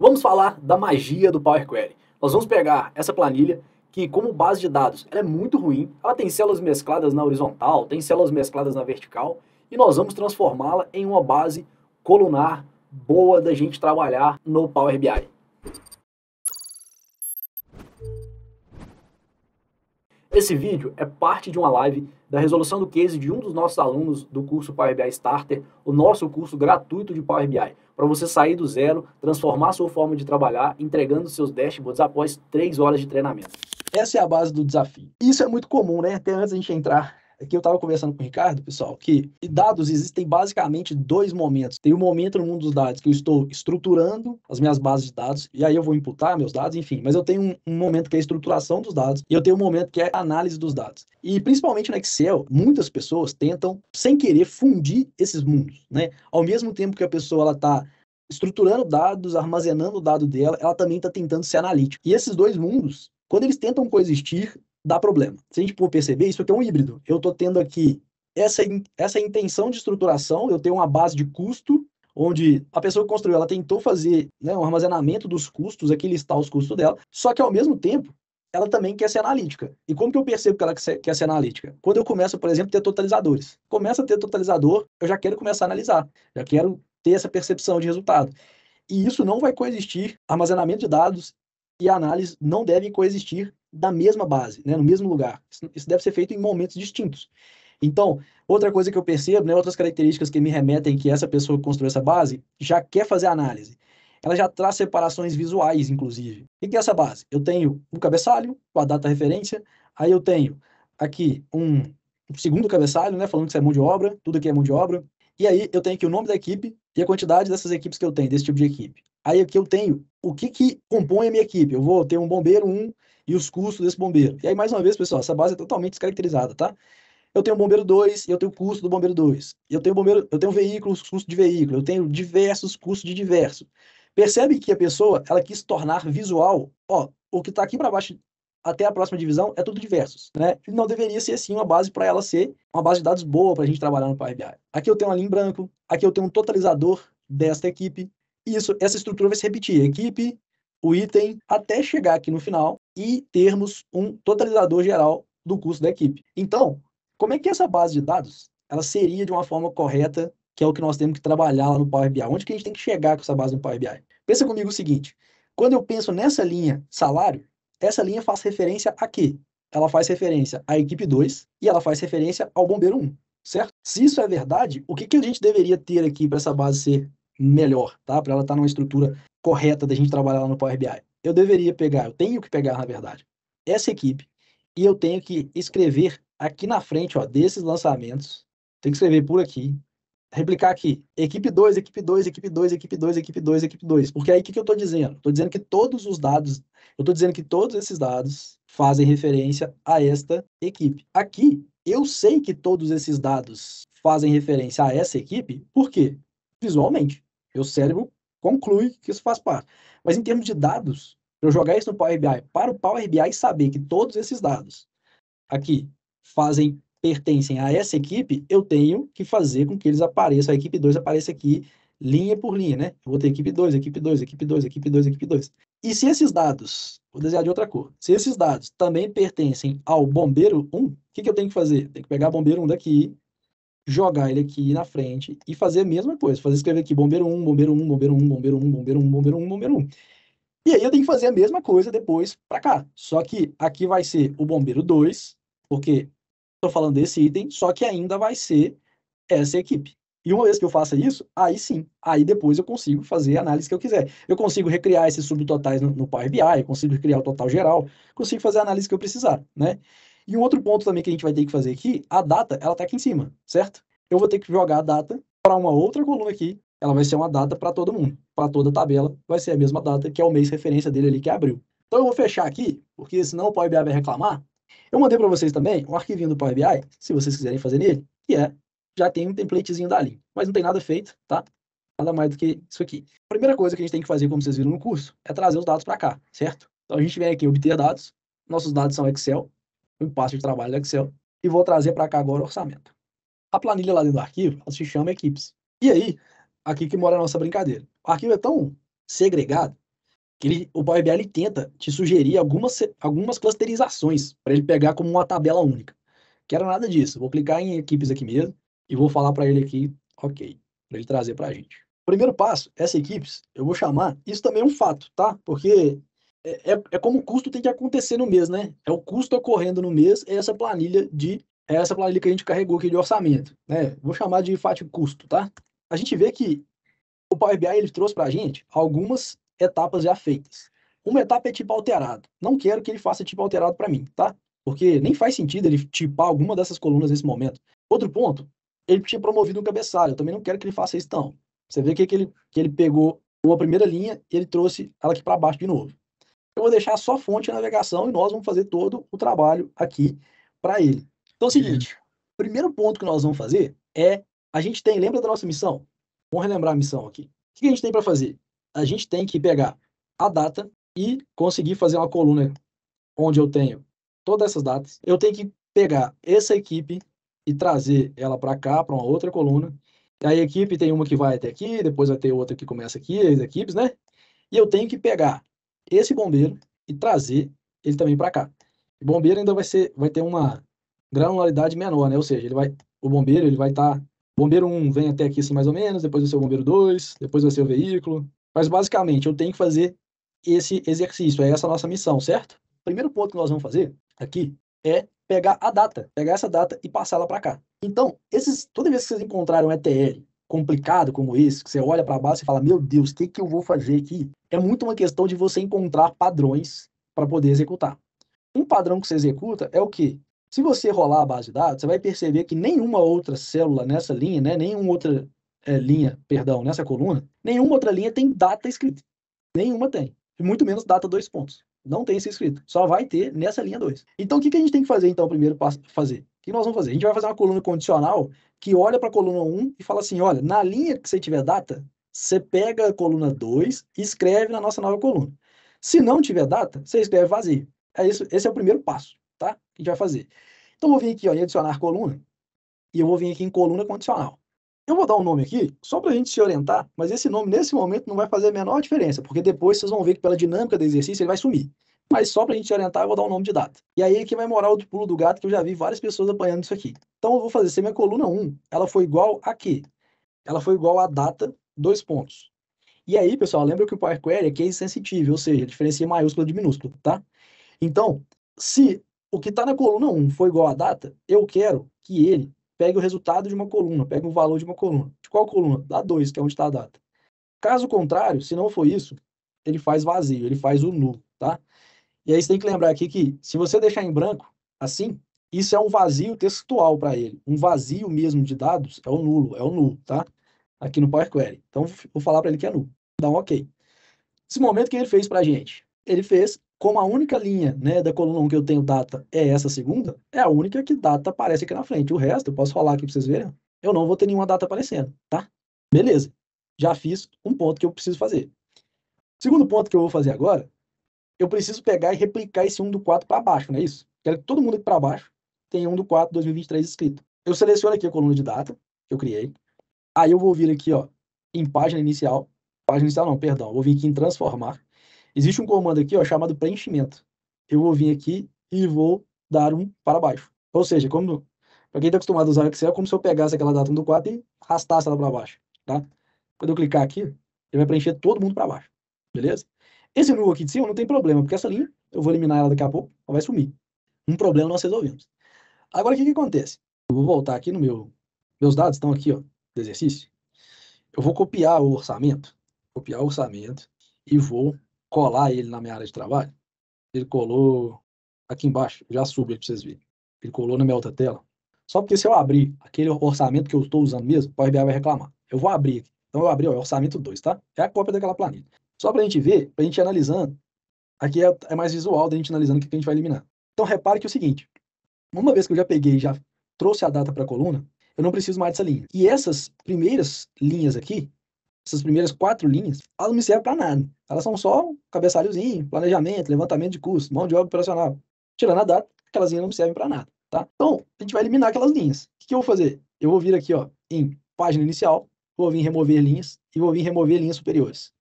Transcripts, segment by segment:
Vamos falar da magia do Power Query. Nós vamos pegar essa planilha que, como base de dados, ela é muito ruim, ela tem células mescladas na horizontal, tem células mescladas na vertical, e nós vamos transformá-la em uma base colunar boa da gente trabalhar no Power BI. Esse vídeo é parte de uma live da resolução do case de um dos nossos alunos do curso Power BI Starter, o nosso curso gratuito de Power BI, para você sair do zero, transformar a sua forma de trabalhar, entregando seus dashboards após 3 horas de treinamento. Essa é a base do desafio. Isso é muito comum, né? Até antes da gente entrar aqui, eu estava conversando com o Ricardo, pessoal, que dados existem basicamente dois momentos. Tem o momento no mundo dos dados que eu estou estruturando as minhas bases de dados, e aí eu vou imputar meus dados, enfim. Mas eu tenho um momento que é a estruturação dos dados, e eu tenho um momento que é a análise dos dados. E principalmente no Excel, muitas pessoas tentam, sem querer, fundir esses mundos, né? Ao mesmo tempo que a pessoa está estruturando dados, armazenando o dado dela, ela também está tentando ser analítica. E esses dois mundos, quando eles tentam coexistir, dá problema. Se a gente for perceber, isso aqui é um híbrido. Eu estou tendo aqui essa intenção de estruturação, eu tenho uma base de custo, onde a pessoa que construiu, ela tentou fazer, né, um armazenamento dos custos, aqui listar os custos dela, só que ao mesmo tempo, ela também quer ser analítica. E como que eu percebo que ela quer ser analítica? Quando eu começo, por exemplo, a ter totalizadores. Começa a ter totalizador, eu já quero começar a analisar, já quero ter essa percepção de resultado. E isso não vai coexistir, armazenamento de dados e análise não devem coexistir da mesma base, né, no mesmo lugar. Isso deve ser feito em momentos distintos. Então, outra coisa que eu percebo, né, outras características que me remetem que essa pessoa que construiu essa base já quer fazer análise. Ela já traz separações visuais, inclusive. O que é essa base? Eu tenho um cabeçalho com a data referência, aí eu tenho aqui um segundo cabeçalho, né, falando que isso é mão de obra, tudo aqui é mão de obra, e aí eu tenho aqui o nome da equipe e a quantidade dessas equipes que eu tenho, desse tipo de equipe. Aí aqui eu tenho o que compõe a minha equipe. Eu vou ter um bombeiro 1 e os custos desse bombeiro. E aí, mais uma vez, pessoal, essa base é totalmente descaracterizada, tá? Eu tenho o bombeiro 2 e eu tenho o custo do bombeiro 2. Eu tenho veículos, custo de veículo, eu tenho diversos custos de diverso. Percebe que a pessoa, ela quis tornar visual, ó, o que está aqui para baixo até a próxima divisão é tudo diversos, né? Não deveria ser assim uma base para ela ser uma base de dados boa para a gente trabalhar no Power BI. Aqui eu tenho uma linha em branco, aqui eu tenho um totalizador desta equipe. Isso, essa estrutura vai se repetir, equipe, o item, até chegar aqui no final e termos um totalizador geral do custo da equipe. Então, como é que essa base de dados ela seria de uma forma correta, que é o que nós temos que trabalhar lá no Power BI? Onde que a gente tem que chegar com essa base no Power BI? Pensa comigo o seguinte, quando eu penso nessa linha salário, essa linha faz referência a quê? Ela faz referência à equipe 2 e ela faz referência ao bombeiro 1, certo? Se isso é verdade, o que a gente deveria ter aqui para essa base ser melhor, tá? Para ela estar numa estrutura correta da gente trabalhar lá no Power BI? Eu tenho que pegar, na verdade, essa equipe e eu tenho que escrever aqui na frente, ó, desses lançamentos, tem que escrever por aqui, replicar aqui, equipe 2, equipe 2, equipe 2, equipe 2, equipe 2, equipe 2. Porque aí o que eu estou dizendo? Estou dizendo que todos os dados, eu estou dizendo que todos esses dados fazem referência a esta equipe. Aqui, eu sei que todos esses dados fazem referência a essa equipe, por quê? Visualmente. Meu cérebro conclui que isso faz parte. Mas em termos de dados, eu jogar isso no Power BI, para o Power BI saber que todos esses dados aqui pertencem a essa equipe, eu tenho que fazer com que eles apareçam, a equipe 2 apareça aqui linha por linha, né? Eu vou ter equipe 2, equipe 2, equipe 2, equipe 2, equipe 2. E se esses dados, vou desenhar de outra cor, se esses dados também pertencem ao bombeiro 1, o que eu tenho que fazer? Tenho que pegar bombeiro 1 daqui, jogar ele aqui na frente e fazer a mesma coisa, escrever aqui bombeiro 1, bombeiro 1, bombeiro 1, bombeiro 1, bombeiro 1, bombeiro 1, bombeiro 1. E aí eu tenho que fazer a mesma coisa depois para cá. Só que aqui vai ser o bombeiro 2, porque estou falando desse item, só que ainda vai ser essa equipe. E uma vez que eu faça isso, aí sim, aí depois eu consigo fazer a análise que eu quiser. Eu consigo recriar esses subtotais no Power BI, eu consigo recriar o total geral, consigo fazer a análise que eu precisar, né? E um outro ponto também que a gente vai ter que fazer aqui, a data, ela está aqui em cima, certo? Eu vou ter que jogar a data para uma outra coluna aqui, ela vai ser uma data para todo mundo, para toda a tabela, vai ser a mesma data, que é o mês referência dele ali, que é abril. Então eu vou fechar aqui, porque senão o Power BI vai reclamar. Eu mandei para vocês também um arquivinho do Power BI, se vocês quiserem fazer nele, que já tem um templatezinho dali, mas não tem nada feito, tá? Nada mais do que isso aqui. A primeira coisa que a gente tem que fazer, como vocês viram no curso, é trazer os dados para cá, certo? Então a gente vem aqui obter dados, nossos dados são Excel, um passo de trabalho do Excel, e vou trazer para cá agora o orçamento. A planilha lá dentro do arquivo, ela se chama equipes. E aí, aqui que mora a nossa brincadeira. O arquivo é tão segregado O Power BI ele tenta te sugerir algumas clusterizações para ele pegar como uma tabela única. Quero nada disso. Vou clicar em equipes aqui mesmo e vou falar para ele aqui, ok, para ele trazer para a gente. Primeiro passo, essa equipes, eu vou chamar, isso também é um fato, tá? Porque é como o custo tem que acontecer no mês, né? É o custo ocorrendo no mês, é essa planilha que a gente carregou aqui de orçamento, né? Vou chamar de FAT custo, tá? A gente vê que o Power BI ele trouxe para a gente algumas etapas já feitas. Uma etapa é tipo alterado. Não quero que ele faça tipo alterado para mim, tá? Porque nem faz sentido ele tipar alguma dessas colunas nesse momento. Outro ponto, ele tinha promovido um cabeçalho. Eu também não quero que ele faça isso, não. Você vê que ele pegou uma primeira linha e ele trouxe ela aqui para baixo de novo. Eu vou deixar só fonte e navegação e nós vamos fazer todo o trabalho aqui para ele. Então é o seguinte, o primeiro ponto que nós vamos fazer é, a gente tem, lembra da nossa missão? Vamos relembrar a missão aqui. O que a gente tem para fazer? A gente tem que pegar a data e conseguir fazer uma coluna onde eu tenho todas essas datas. Eu tenho que pegar essa equipe e trazer ela para cá, para uma outra coluna. E a equipe tem uma que vai até aqui, depois vai ter outra que começa aqui, as equipes, né? E eu tenho que pegar esse bombeiro e trazer ele também para cá. O bombeiro ainda vai ter uma granularidade menor, né? Ou seja, o bombeiro ele vai estar bombeiro 1 vem até aqui assim mais ou menos, depois vai ser o bombeiro 2, depois vai ser o veículo. Mas basicamente eu tenho que fazer esse exercício, é essa a nossa missão, certo? O primeiro ponto que nós vamos fazer aqui é pegar a data, pegar essa data e passá-la para cá. Então, toda vez que vocês encontrarem um ETL complicado como esse, que você olha para baixo e fala, meu Deus, o que que eu vou fazer aqui? É muito uma questão de você encontrar padrões para poder executar. Um padrão que você executa é o quê? Se você rolar a base de dados, você vai perceber que nenhuma outra célula nessa linha, né, nenhuma outra linha, perdão, nessa coluna, nenhuma outra linha tem data escrita. Nenhuma tem. E muito menos data 2 pontos. Não tem isso escrito. Só vai ter nessa linha 2. Então, o que a gente tem que fazer, então, primeiro fazer? O que nós vamos fazer? A gente vai fazer uma coluna condicional que olha para a coluna 1 e fala assim, olha, na linha que você tiver data, você pega a coluna 2 e escreve na nossa nova coluna. Se não tiver data, você escreve vazio. É isso, esse é o primeiro passo, tá? Que a gente vai fazer. Então, eu vou vir aqui ó, em adicionar coluna e eu vou vir aqui em coluna condicional. Eu vou dar um nome aqui, só para a gente se orientar, mas esse nome, nesse momento, não vai fazer a menor diferença, porque depois vocês vão ver que pela dinâmica do exercício ele vai sumir. Mas só para a gente se orientar, eu vou dar um nome de data. E aí que vai morar o pulo do gato, que eu já vi várias pessoas apanhando isso aqui. Então eu vou fazer, se minha coluna 1, ela foi igual a quê? Ela foi igual a data, 2 pontos. E aí, pessoal, lembra que o Power Query é case sensitivo, ou seja, diferencia maiúsculo de minúsculo, tá? Então, se o que está na coluna 1 for igual a data, eu quero que ele pegue o resultado de uma coluna, pegue o valor de uma coluna. De qual coluna? Da 2, que é onde está a data. Caso contrário, se não for isso, ele faz vazio, ele faz o nulo, tá? E aí você tem que lembrar aqui que se você deixar em branco, assim, isso é um vazio textual para ele. Um vazio mesmo de dados é o nulo, tá? Aqui no Power Query. Então, vou falar para ele que é nulo. Dá um OK. Esse momento que ele fez para a gente? Ele fez, como a única linha, né, da coluna 1 que eu tenho data é essa segunda, é a única que data aparece aqui na frente. O resto, eu posso falar aqui para vocês verem, eu não vou ter nenhuma data aparecendo, tá? Beleza. Já fiz um ponto que eu preciso fazer. Segundo ponto que eu vou fazer agora, eu preciso pegar e replicar esse 1 do 4 para baixo, não é isso? Quero que todo mundo aqui para baixo tenha 1 do 4 2023 escrito. Eu seleciono aqui a coluna de data que eu criei. Aí eu vou vir aqui, ó, em página inicial. Página inicial não, perdão. Eu vou vir aqui em transformar. Existe um comando aqui, ó, chamado preenchimento. Eu vou vir aqui e vou dar um para baixo. Ou seja, para quem está acostumado a usar Excel, é como se eu pegasse aquela data 1 do 4 e arrastasse ela para baixo, tá? Quando eu clicar aqui, ele vai preencher todo mundo para baixo, beleza? Esse null aqui de cima não tem problema, porque essa linha, eu vou eliminar ela daqui a pouco, ela vai sumir. Um problema nós resolvemos. Agora, o que acontece? Eu vou voltar aqui no meus dados estão aqui, ó, do exercício. Eu vou copiar o orçamento e vou colar ele na minha área de trabalho. Ele colou aqui embaixo, já subo ele para vocês verem. Ele colou na minha outra tela. Só porque se eu abrir aquele orçamento que eu estou usando mesmo, o Power BI vai reclamar. Eu vou abrir aqui. Então eu abri, ó, orçamento 2, tá? É a cópia daquela planilha. Só para a gente ver, para a gente ir analisando. Aqui é mais visual da gente analisando o que a gente vai eliminar. Então repare que é o seguinte, uma vez que eu já peguei e já trouxe a data para a coluna, eu não preciso mais dessa linha. E essas primeiras linhas aqui, essas primeiras 4 linhas, elas não me servem para nada. Elas são só um cabeçalhozinho, planejamento, levantamento de custos, mão de obra operacional. Tirando a data, aquelas linhas não me servem para nada, tá? Então, a gente vai eliminar aquelas linhas. O que eu vou fazer? Eu vou vir aqui, ó, em página inicial, vou vir remover linhas e vou vir remover linhas superiores.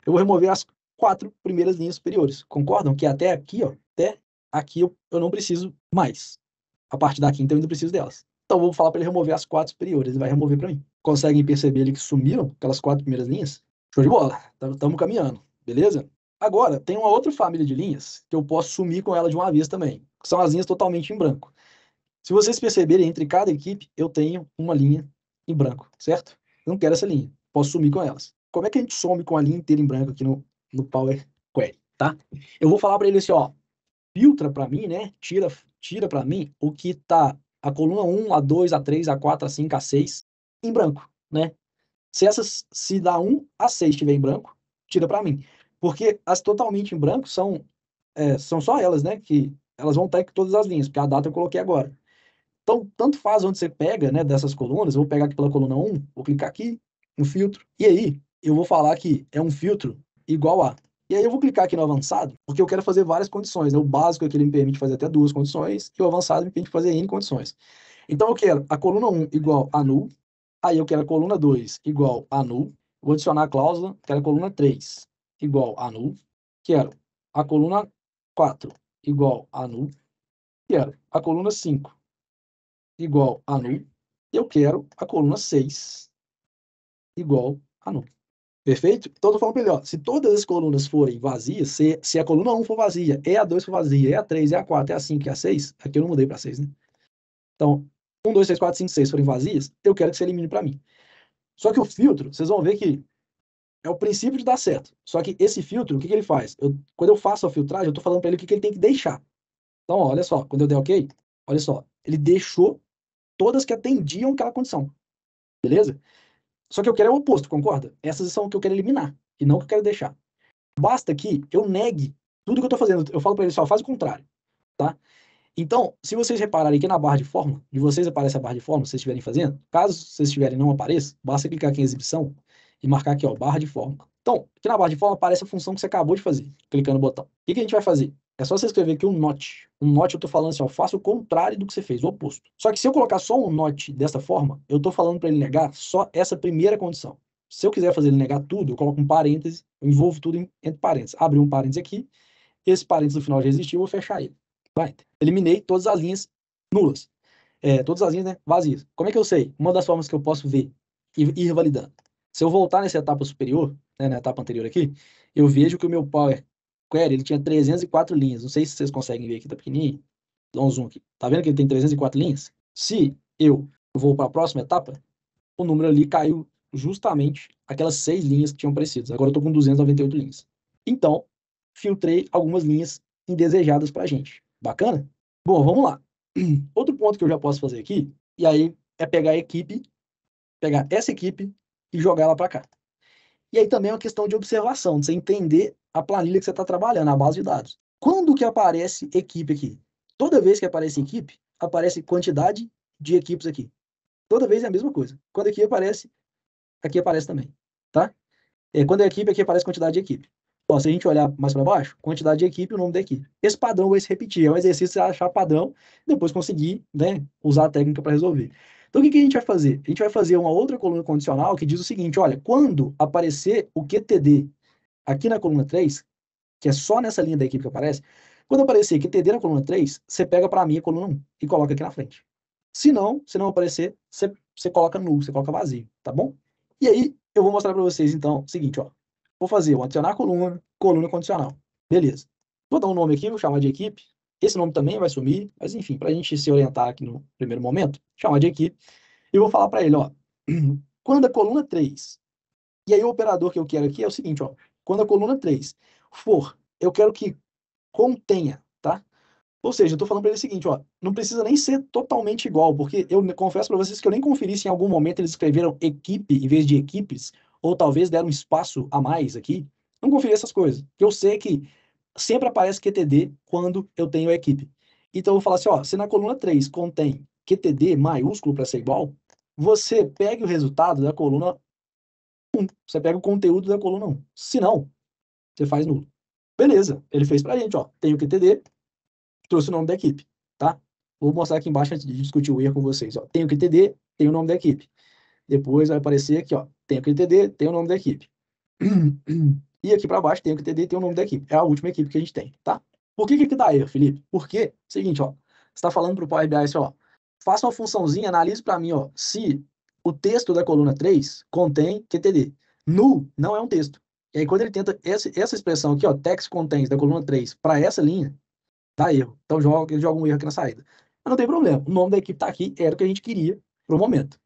Eu vou remover as 4 primeiras linhas superiores. Concordam que até aqui, ó, até aqui eu não preciso mais. A partir daqui, então, eu ainda preciso delas. Então, eu vou falar para ele remover as 4 superiores. Ele vai remover para mim. Conseguem perceber ali que sumiram aquelas 4 primeiras linhas? Show de bola. Estamos caminhando. Beleza? Agora, tem uma outra família de linhas que eu posso sumir com ela de uma vez também. Que são as linhas totalmente em branco. Se vocês perceberem, entre cada equipe, eu tenho uma linha em branco, certo? Eu não quero essa linha. Posso sumir com elas. Como é que a gente some com a linha inteira em branco aqui no Power Query, tá? Eu vou falar para ele assim, ó, filtra para mim, né? Tira para mim o que tá a coluna 1, A2, A3, A4, A5, A6 em branco, né? Se da 1 a 6 estiver em branco, tira para mim. Porque as totalmente em branco são só elas, né? Que elas vão estar em todas as linhas, porque a data eu coloquei agora. Então, tanto faz onde você pega, né, dessas colunas, eu vou pegar aqui pela coluna 1, vou clicar aqui no filtro, e aí eu vou falar que é um filtro igual a. E aí eu vou clicar aqui no avançado, porque eu quero fazer várias condições, né? O básico é que ele me permite fazer até 2 condições, e o avançado me permite fazer N condições. Então eu quero a coluna 1 igual a null, aí eu quero a coluna 2 igual a null, vou adicionar a cláusula, quero a coluna 3 igual a null, quero a coluna 4 igual a null, quero a coluna 5 igual a null, eu quero a coluna 6 igual a null. Perfeito? Então, eu tô falando para ele, ó, se todas as colunas forem vazias, se a coluna 1 for vazia, e a 2 for vazia, e a 3, e a 4, e a 5, e a 6, aqui eu não mudei para 6, né? Então, 1, 2, 3, 4, 5, 6 forem vazias, eu quero que você elimine para mim. Só que o filtro, vocês vão ver que é o princípio de dar certo. Só que esse filtro, o que ele faz? Quando eu faço a filtragem, eu tô falando para ele o que ele tem que deixar. Então, ó, olha só, quando eu der OK, olha só, ele deixou todas que atendiam aquela condição. Beleza? Só que eu quero é o oposto, concorda? Essas são o que eu quero eliminar, e não o que eu quero deixar. Basta que eu negue tudo que eu estou fazendo. Eu falo para ele só, faz o contrário, tá? Então, se vocês repararem que na barra de forma, de vocês aparece a barra de forma, se vocês estiverem fazendo, caso vocês estiverem não apareça, basta clicar aqui em exibição e marcar aqui, ó, barra de forma. Então, aqui na barra de forma aparece a função que você acabou de fazer, clicando no botão. O que a gente vai fazer? É só você escrever aqui um not. Um not eu estou falando assim, ó, faça o contrário do que você fez, o oposto. Só que se eu colocar só um not dessa forma, eu estou falando para ele negar só essa primeira condição. Se eu quiser fazer ele negar tudo, eu coloco um parêntese, eu envolvo tudo entre parênteses. Abri um parêntese aqui, esse parêntese no final já existiu, eu vou fechar ele. Vai. Eliminei todas as linhas nulas. Todas as linhas, né, vazias. Como é que eu sei? Uma das formas que eu posso ver e ir validando. Se eu voltar nessa etapa superior, né, na etapa anterior aqui, eu vejo que o meu Power Query ele tinha 304 linhas. Não sei se vocês conseguem ver aqui, tá pequenininho. Dá um zoom aqui. Tá vendo que ele tem 304 linhas? Se eu vou para a próxima etapa, o número ali caiu justamente aquelas 6 linhas que tinham aparecido. Agora eu estou com 298 linhas. Então, filtrei algumas linhas indesejadas para a gente. Bacana? Bom, vamos lá. Outro ponto que eu já posso fazer aqui, e aí é pegar a equipe, pegar essa equipe e jogar ela para cá. E aí também é uma questão de observação, de você entender a planilha que você está trabalhando, a base de dados. Quando que aparece equipe aqui? Toda vez que aparece equipe, aparece quantidade de equipes aqui. Toda vez é a mesma coisa. Quando aqui aparece também, tá? Quando é equipe, aqui aparece quantidade de equipe. Ó, se a gente olhar mais para baixo, quantidade de equipe e o nome da equipe. Esse padrão vai se repetir, é um exercício de você achar padrão e depois conseguir, né, usar a técnica para resolver. Então, o que a gente vai fazer? A gente vai fazer uma outra coluna condicional que diz o seguinte, olha, quando aparecer o QTD aqui na coluna 3, que é só nessa linha da equipe que aparece, quando aparecer QTD na coluna 3, você pega para mim a coluna 1 e coloca aqui na frente. Se não aparecer, você coloca nulo, você coloca vazio, tá bom? E aí, eu vou mostrar para vocês, então, o seguinte, ó. Vou fazer, vou adicionar coluna condicional. Beleza. Vou dar um nome aqui, vou chamar de equipe. Esse nome também vai sumir, mas enfim, para a gente se orientar aqui no primeiro momento, chamar de equipe. E vou falar para ele, ó, quando a coluna 3, e aí o operador que eu quero aqui é o seguinte, ó, quando a coluna 3 for, eu quero que contenha, tá? Ou seja, eu estou falando para ele o seguinte, ó, não precisa nem ser totalmente igual, porque eu confesso para vocês que eu nem conferi se em algum momento eles escreveram equipe em vez de equipes, ou talvez deram um espaço a mais aqui. Não conferi essas coisas, porque eu sei que sempre aparece QTD quando eu tenho a equipe. Então eu vou falar assim, ó, se na coluna 3 contém QTD maiúsculo para ser igual, você pega o resultado da coluna 1, você pega o conteúdo da coluna 1. Se não, você faz nulo. Beleza, ele fez pra gente, ó, tem o QTD, trouxe o nome da equipe, tá? Vou mostrar aqui embaixo antes de discutir o erro com vocês, ó. Tem o QTD, tem o nome da equipe. Depois vai aparecer aqui, ó, tem o QTD, tem o nome da equipe. E aqui para baixo tem o QTD e tem o nome da equipe. É a última equipe que a gente tem, tá? Por que dá erro, Felipe? Porque, seguinte, ó, você está falando para o Power BI assim, ó, faça uma funçãozinha, analise para mim, ó, se o texto da coluna 3 contém QTD. Null não é um texto. E aí, quando ele tenta essa expressão aqui, ó, text contains da coluna 3 para essa linha, dá erro. Então, ele joga um erro aqui na saída. Mas não tem problema. O nome da equipe está aqui, era o que a gente queria para o momento.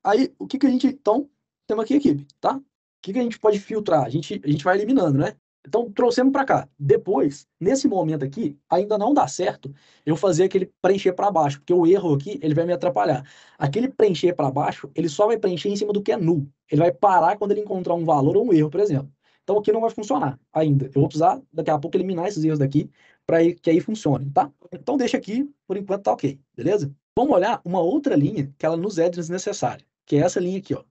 Aí, o que a gente, então, temos aqui a equipe, tá? O que a gente pode filtrar? A gente vai eliminando, né? Então, trouxemos para cá. Depois, nesse momento aqui, ainda não dá certo eu fazer aquele preencher para baixo, porque o erro aqui, ele vai me atrapalhar. Aquele preencher para baixo, ele só vai preencher em cima do que é null. Ele vai parar quando ele encontrar um valor ou um erro, por exemplo. Então, aqui não vai funcionar ainda. Eu vou precisar, daqui a pouco, eliminar esses erros daqui para que aí funcione, tá? Então, deixa aqui, por enquanto tá ok, beleza? Vamos olhar uma outra linha que ela nos é desnecessária, que é essa linha aqui, ó.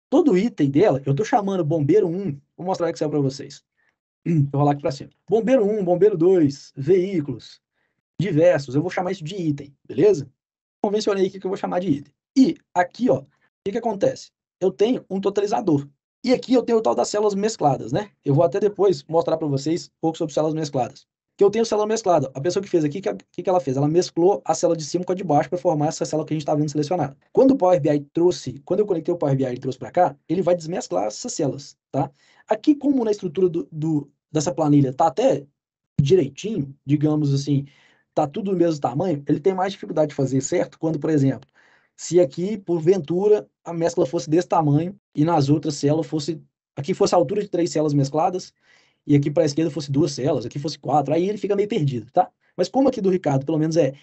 Todo item dela, eu tô chamando bombeiro 1, vou mostrar o Excel para vocês. Vou rolar aqui para cima. Bombeiro 1, bombeiro 2, veículos, diversos, eu vou chamar isso de item, beleza? Convencionei aqui que eu vou chamar de item. E aqui, ó, o que acontece? Eu tenho um totalizador. E aqui eu tenho o tal das células mescladas, né? Eu vou até depois mostrar para vocês um pouco sobre células mescladas. Que eu tenho célula mesclada. A pessoa que fez aqui, o que ela fez? Ela mesclou a célula de cima com a de baixo para formar essa célula que a gente está vendo selecionada. Quando o Power BI trouxe, quando eu conectei o Power BI e trouxe para cá, ele vai desmesclar essas células, tá? Aqui, como na estrutura dessa planilha tá até direitinho, digamos assim, tá tudo do mesmo tamanho, ele tem mais dificuldade de fazer certo quando, por exemplo, se aqui, porventura, a mescla fosse desse tamanho e nas outras células aqui fosse a altura de 3 células mescladas e aqui para a esquerda fosse 2 células, aqui fosse 4, aí ele fica meio perdido, tá? Mas como aqui do Ricardo, pelo menos é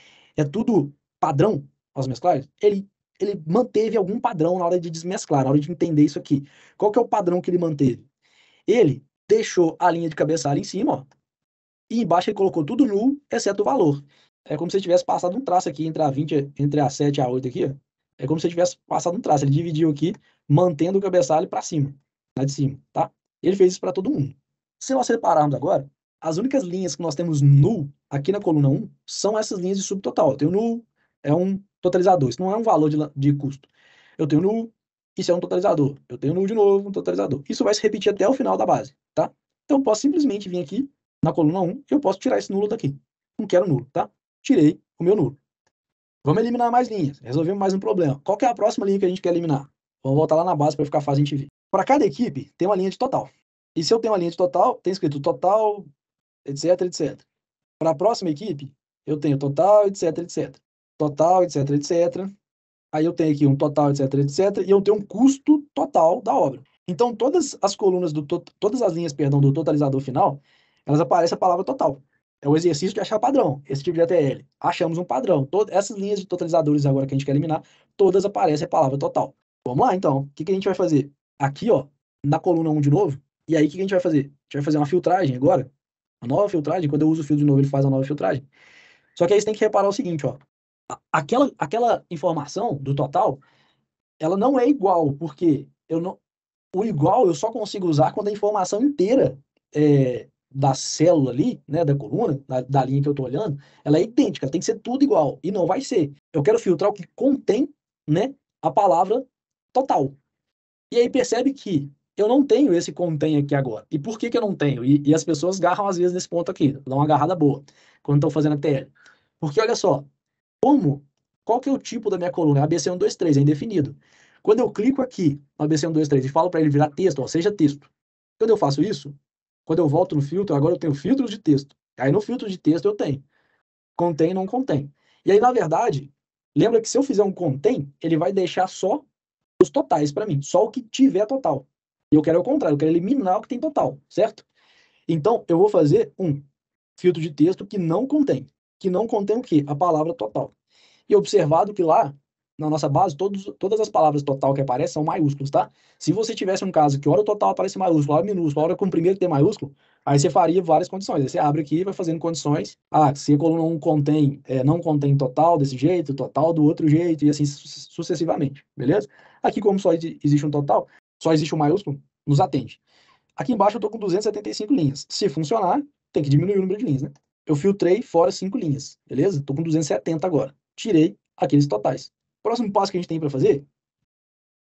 tudo padrão aos mesclares, ele manteve algum padrão na hora de desmesclar, na hora de entender isso aqui. Qual que é o padrão que ele manteve? Ele deixou a linha de cabeçalho em cima, ó, e embaixo ele colocou tudo nulo, exceto o valor. É como se ele tivesse passado um traço aqui entre a 20, entre a 7 e a 8 aqui, ó. É como se ele tivesse passado um traço. Ele dividiu aqui, mantendo o cabeçalho para cima, lá de cima, tá? Ele fez isso para todo mundo. Se nós separarmos agora, as únicas linhas que nós temos null aqui na coluna 1 são essas linhas de subtotal. Eu tenho null, é um totalizador. Isso não é um valor de custo. Eu tenho null, isso é um totalizador. Eu tenho null de novo, um totalizador. Isso vai se repetir até o final da base, tá? Então eu posso simplesmente vir aqui na coluna 1, eu posso tirar esse nulo daqui. Não quero nulo, tá? Tirei o meu nulo. Vamos eliminar mais linhas. Resolvemos mais um problema. Qual que é a próxima linha que a gente quer eliminar? Vamos voltar lá na base para ficar fácil a gente ver. Para cada equipe, tem uma linha de total. E se eu tenho uma linha de total, tem escrito total, etc, etc. Para a próxima equipe, eu tenho total, etc, etc. Total, etc, etc. Aí eu tenho aqui um total, etc, etc. E eu tenho um custo total da obra. Então, todas as colunas todas as linhas, perdão, do totalizador final, elas aparecem a palavra total. É o exercício de achar padrão, esse tipo de ATL. Achamos um padrão. Essas linhas de totalizadores agora que a gente quer eliminar, todas aparecem a palavra total. Vamos lá, então. O que a gente vai fazer? Aqui, ó, na coluna 1 de novo. E aí, o que a gente vai fazer? A gente vai fazer uma filtragem agora. Uma nova filtragem. Quando eu uso o filtro de novo, ele faz a nova filtragem. Só que aí você tem que reparar o seguinte, ó. Aquela informação do total, ela não é igual, porque o igual eu só consigo usar quando a informação inteira da célula ali, né, da coluna, da linha que eu estou olhando, ela é idêntica, tem que ser tudo igual, e não vai ser. Eu quero filtrar o que contém, né, a palavra total. E aí percebe que eu não tenho esse contém aqui agora. E por que eu não tenho? E as pessoas agarram às vezes nesse ponto aqui, dão uma agarrada boa, quando estão fazendo a TL. Porque olha só, qual que é o tipo da minha coluna? É ABC123, é indefinido. Quando eu clico aqui no ABC123 e falo para ele virar texto, ó, seja texto. Quando eu faço isso, quando eu volto no filtro, agora eu tenho filtros de texto. Aí no filtro de texto eu tenho contém e não contém. E aí, na verdade, lembra que se eu fizer um contém, ele vai deixar só os totais para mim, só o que tiver total. E eu quero o contrário, eu quero eliminar o que tem total, certo? Então, eu vou fazer um filtro de texto que não contém. Que não contém o quê? A palavra total. E observado que lá, na nossa base, todas as palavras total que aparecem são maiúsculas, tá? Se você tivesse um caso que hora o total aparece maiúsculo, hora minúsculo, hora com o primeiro tem maiúsculo, aí você faria várias condições. Aí você abre aqui e vai fazendo condições. Ah, se a coluna 1 contém, não contém total desse jeito, total do outro jeito, e assim sucessivamente, beleza? Aqui, como só existe um total, só existe um maiúsculo, nos atende. Aqui embaixo eu estou com 275 linhas. Se funcionar, tem que diminuir o número de linhas, né? Eu filtrei fora 5 linhas, beleza? Estou com 270 agora. Tirei aqueles totais. Próximo passo que a gente tem para fazer,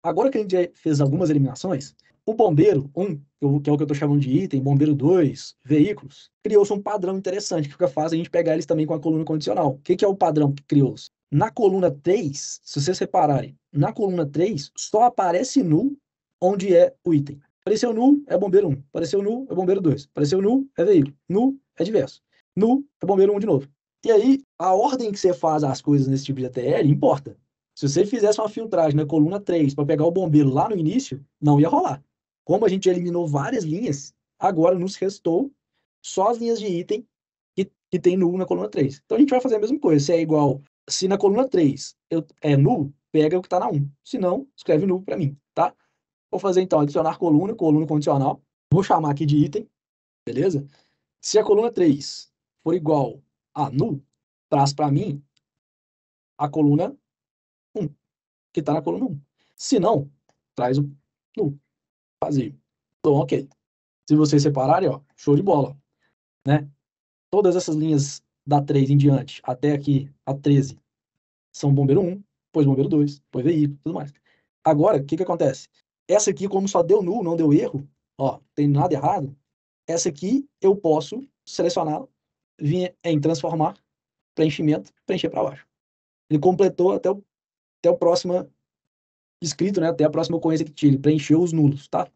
agora que a gente já fez algumas eliminações, O bombeiro 1, que é o que eu estou chamando de item, bombeiro 2, veículos, criou-se um padrão interessante, que fica fácil a gente pegar eles também com a coluna condicional. O que é o padrão que criou-se? Na coluna 3, se vocês repararem, na coluna 3 só aparece null onde é o item. Apareceu null, é bombeiro 1. Apareceu null, é bombeiro 2. Apareceu null, é veículo. Null, é diverso. Null, é bombeiro 1 de novo. E aí, a ordem que você faz as coisas nesse tipo de ATL importa. Se você fizesse uma filtragem na coluna 3 para pegar o bombeiro lá no início, não ia rolar. Como a gente eliminou várias linhas, agora nos restou só as linhas de item que tem null na coluna 3. Então a gente vai fazer a mesma coisa. Se é igual, se na coluna 3 é null, pega o que está na 1. Se não, escreve null para mim, tá? Vou fazer então, adicionar coluna, coluna condicional. Vou chamar aqui de item, beleza? Se a coluna 3 for igual a null, traz para mim a coluna 1, que está na coluna 1. Se não, traz o null, vazio. Então, ok. Se vocês separarem, ó, show de bola, né? Todas essas linhas da 3 em diante, até aqui, a 13, são bombeiro 1, depois bombeiro 2, depois veículo, tudo mais. Agora, o que acontece? Essa aqui, como só deu null, não deu erro, ó, tem nada errado, essa aqui eu posso selecionar, vir em transformar, preenchimento, preencher para baixo. Ele completou até o próximo escrito, né? Até a próxima ocorrência que tinha. Ele preencheu os nulos, tá?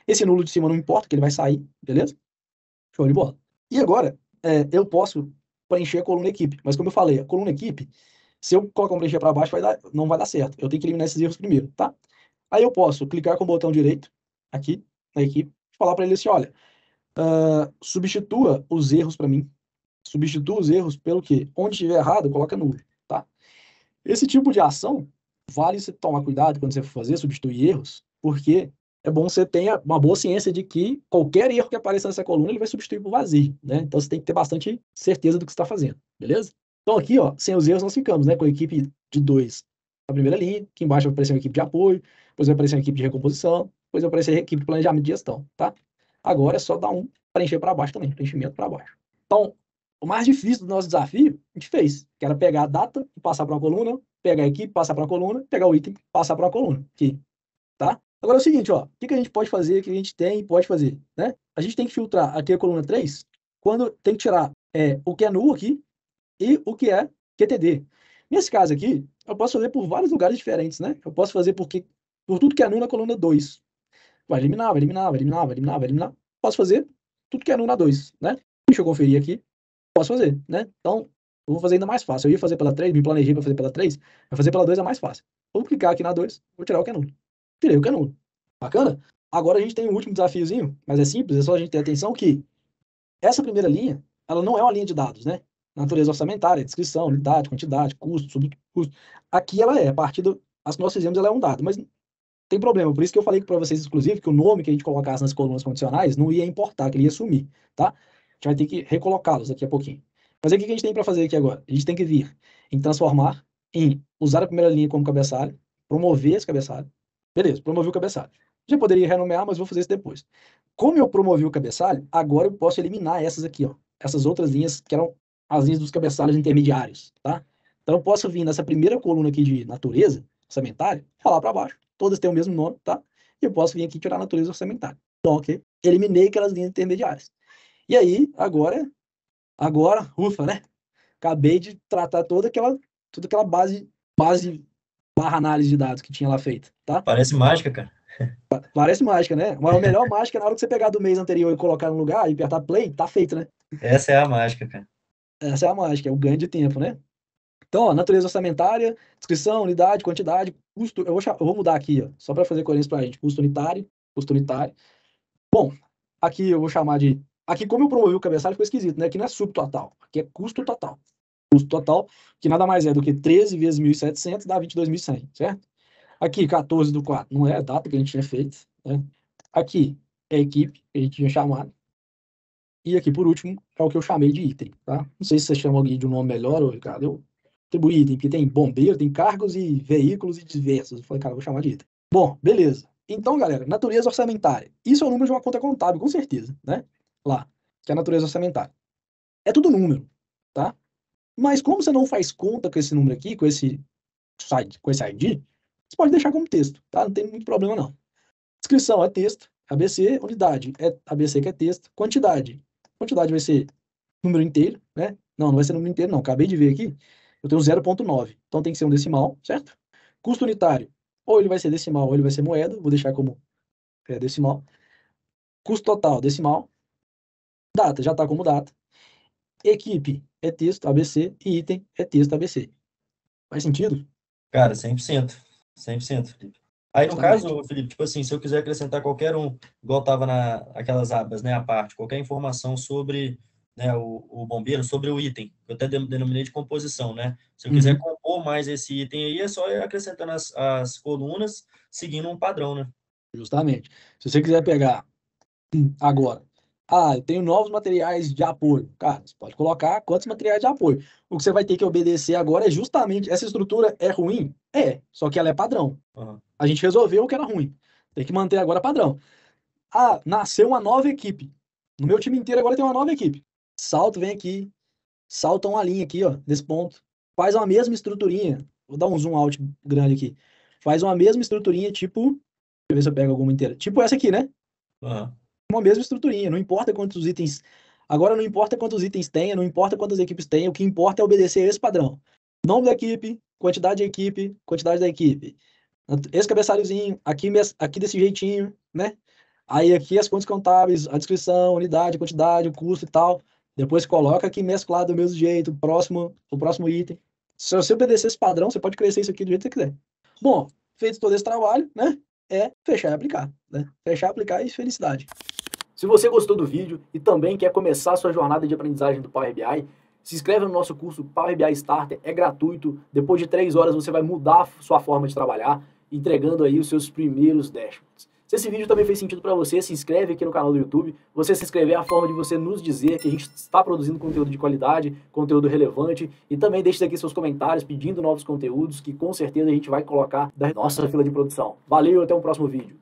Esse nulo de cima não importa, que ele vai sair, beleza? Show de bola. E agora, eu posso preencher a coluna equipe. Mas como eu falei, a coluna equipe, se eu colocar um preencher para baixo, não vai dar certo. Eu tenho que eliminar esses erros primeiro, tá? Aí eu posso clicar com o botão direito, aqui, na equipe, e falar para ele assim, olha, substitua os erros para mim. Substitua os erros pelo quê? Onde estiver errado, coloca nulo, tá? Esse tipo de ação, vale você tomar cuidado quando você for fazer, substituir erros, porque é bom você tenha uma boa ciência de que qualquer erro que apareça nessa coluna, ele vai substituir por vazio, né? Então você tem que ter bastante certeza do que você está fazendo, beleza? Então aqui, ó, sem os erros nós ficamos, né? Com a equipe de 2 na primeira linha, aqui embaixo vai aparecer uma equipe de apoio, depois vai aparecer uma equipe de recomposição, depois vai aparecer a equipe de planejamento de gestão, tá? Agora é só dar um preencher para baixo também, preenchimento para baixo. Então, o mais difícil do nosso desafio, a gente fez, que era pegar a data e passar para uma coluna, pegar a equipe, passar para uma coluna, pegar o item, passar para uma coluna, aqui, tá? Agora é o seguinte, ó, o que a gente pode fazer, o que a gente tem e pode fazer, né? A gente tem que filtrar aqui a coluna 3, quando tem que tirar o que é null aqui e o que é QTD. Nesse caso aqui, eu posso fazer por vários lugares diferentes, né? Eu posso fazer por tudo que é null na coluna 2. Vai eliminar, vai eliminar, vai eliminar, vai eliminar, vai eliminar. Posso fazer tudo que é null na 2, né? Deixa eu conferir aqui. Posso fazer, né? Então, eu vou fazer ainda mais fácil. Eu ia fazer pela 3, me planejei para fazer pela 3, vai fazer pela 2 é mais fácil. Vou clicar aqui na 2, vou tirar o que é nulo. Tirei o que é nulo. Bacana? Agora a gente tem um último desafiozinho, mas é simples, é só a gente ter atenção que essa primeira linha, ela não é uma linha de dados, né? Natureza orçamentária, descrição, unidade, quantidade, custo, subcusto. Aqui ela é, a partir as que nós fizemos, ela é um dado, mas tem problema. Por isso que eu falei para vocês, inclusive, que o nome que a gente colocasse nas colunas condicionais não ia importar, que ele ia sumir, tá? A gente vai ter que recolocá-los daqui a pouquinho. Mas aí o que a gente tem para fazer aqui agora? A gente tem que vir em transformar, em usar a primeira linha como cabeçalho, promover esse cabeçalho. Beleza, promovi o cabeçalho. Já poderia renomear, mas vou fazer isso depois. Como eu promovi o cabeçalho, agora eu posso eliminar essas aqui, ó. Essas outras linhas que eram as linhas dos cabeçalhos intermediários, tá? Então eu posso vir nessa primeira coluna aqui de natureza orçamentária, falar para baixo. Todas têm o mesmo nome, tá? E eu posso vir aqui tirar a natureza orçamentária. Então, ok? Eliminei aquelas linhas intermediárias. E aí, agora, ufa, né? Acabei de tratar toda aquela base barra análise de dados que tinha lá feita, tá? Parece mágica, cara. Parece mágica, né? Mas a melhor mágica é na hora que você pegar do mês anterior e colocar no lugar e apertar play, tá feito, né? Essa é a mágica, cara. Essa é a mágica, é o ganho de tempo, né? Então, ó, natureza orçamentária, descrição, unidade, quantidade, custo. Eu vou mudar aqui, ó, só para fazer coerência para a gente. Custo unitário, custo unitário. Bom, aqui eu vou chamar de. Aqui, como eu promovi o cabeçalho, ficou esquisito, né? Aqui não é subtotal, aqui é custo total. Custo total, que nada mais é do que 13 vezes 1.700 dá 22.100, certo? Aqui, 14 do 4, não é a data que a gente tinha feito, né? Aqui é a equipe que a gente tinha chamado. E aqui, por último, é o que eu chamei de item, tá? Não sei se você chama alguém de um nome melhor, ou, Ricardo. Eu atribuí item, porque tem bombeiro, tem cargos e veículos e diversos. Eu falei, cara, eu vou chamar de item. Bom, beleza. Então, galera, natureza orçamentária. Isso é o número de uma conta contábil, com certeza, né? Lá, que é a natureza orçamentária. É tudo número, tá? Mas como você não faz conta com esse número aqui, com esse ID, você pode deixar como texto, tá? Não tem muito problema, não. Descrição é texto, ABC, unidade é ABC que é texto, quantidade. Quantidade vai ser número inteiro, né? Não vai ser número inteiro, não. Acabei de ver aqui, eu tenho 0,9. Então tem que ser um decimal, certo? Custo unitário, ou ele vai ser decimal ou ele vai ser moeda. Vou deixar como decimal. Custo total, decimal. Data, já está como data. Equipe é texto, ABC, e item é texto, ABC. Faz sentido? Cara, 100%. 100%, Felipe. Aí, no Justamente. caso, Felipe, tipo assim, se eu quiser acrescentar qualquer igual tava aquelas abas, né, à parte, qualquer informação sobre, né, o bombeiro, sobre o item, que eu até denominei de composição, né? Se eu quiser Uhum. compor mais esse item aí, é só ir acrescentando as colunas, seguindo um padrão, né? Justamente. Se você quiser pegar agora, eu tenho novos materiais de apoio. Cara, você pode colocar quantos materiais de apoio. O que você vai ter que obedecer agora é justamente, essa estrutura é ruim? É, só que ela é padrão. Uhum. A gente resolveu o que era ruim. Tem que manter agora padrão. Nasceu uma nova equipe. No meu time inteiro agora tem uma nova equipe. Salto, vem aqui. Salta uma linha aqui, ó, desse ponto. Faz uma mesma estruturinha. Vou dar um zoom out grande aqui. Faz uma mesma estruturinha, tipo. Deixa eu ver se eu pego alguma inteira. Tipo essa aqui, né? Uhum. Uma mesma estruturinha. Não importa quantos itens. Agora não importa quantos itens tenha, não importa quantas equipes tenha. O que importa é obedecer esse padrão. Nome da equipe, quantidade de equipe, quantidade da equipe. Esse cabeçalhozinho, aqui desse jeitinho, né? Aí aqui as contas contábeis, a descrição, unidade, quantidade, o custo e tal. Depois coloca aqui mesclado do mesmo jeito, o próximo item. Se você obedecer esse padrão, você pode crescer isso aqui do jeito que você quiser. Bom, feito todo esse trabalho, né? É fechar e aplicar, né? Fechar, aplicar e felicidade. Se você gostou do vídeo e também quer começar a sua jornada de aprendizagem do Power BI, se inscreve no nosso curso Power BI Starter, é gratuito. Depois de 3 horas você vai mudar a sua forma de trabalhar, entregando aí os seus primeiros dashboards. Se esse vídeo também fez sentido para você, se inscreve aqui no canal do YouTube. Você se inscrever é a forma de você nos dizer que a gente está produzindo conteúdo de qualidade, conteúdo relevante, e também deixe aqui seus comentários pedindo novos conteúdos que com certeza a gente vai colocar da nossa fila de produção. Valeu, até o próximo vídeo.